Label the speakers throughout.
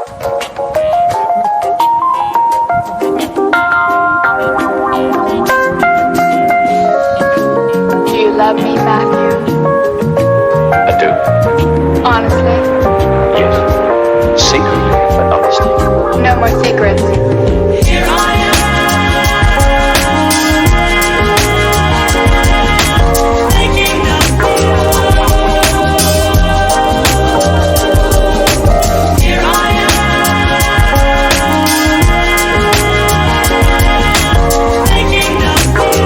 Speaker 1: Do you love me, Matthew?
Speaker 2: I do.
Speaker 1: Honestly?
Speaker 2: Yes. Secretly, but honestly.
Speaker 1: No more secrets.
Speaker 3: Here I am, making the call. Here I am, making the call.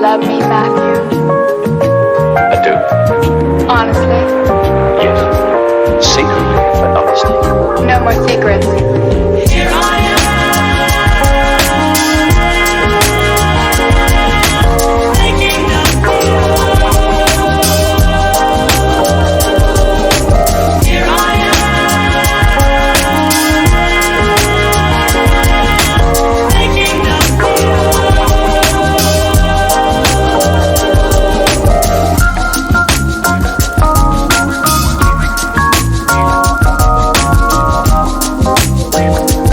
Speaker 1: Love me, Matthew?
Speaker 2: I do.
Speaker 1: Honestly?
Speaker 2: Yes. Secretly, but honestly.
Speaker 1: No more secrets.
Speaker 3: Here I am, making the call. Here I am, making the call.
Speaker 1: Thank you.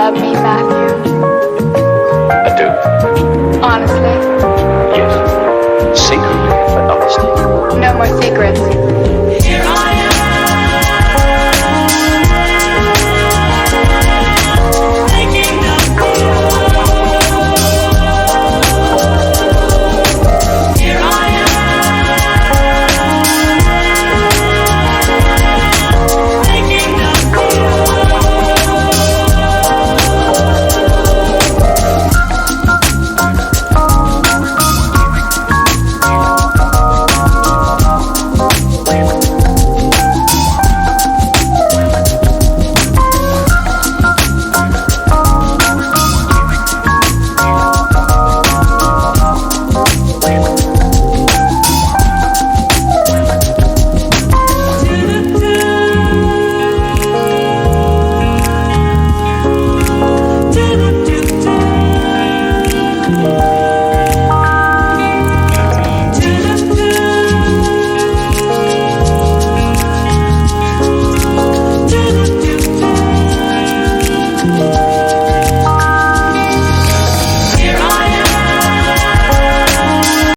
Speaker 1: love me, Matthew?
Speaker 2: I do.
Speaker 1: Honestly?
Speaker 2: Yes. Secretly, but honestly.
Speaker 1: No more secrets.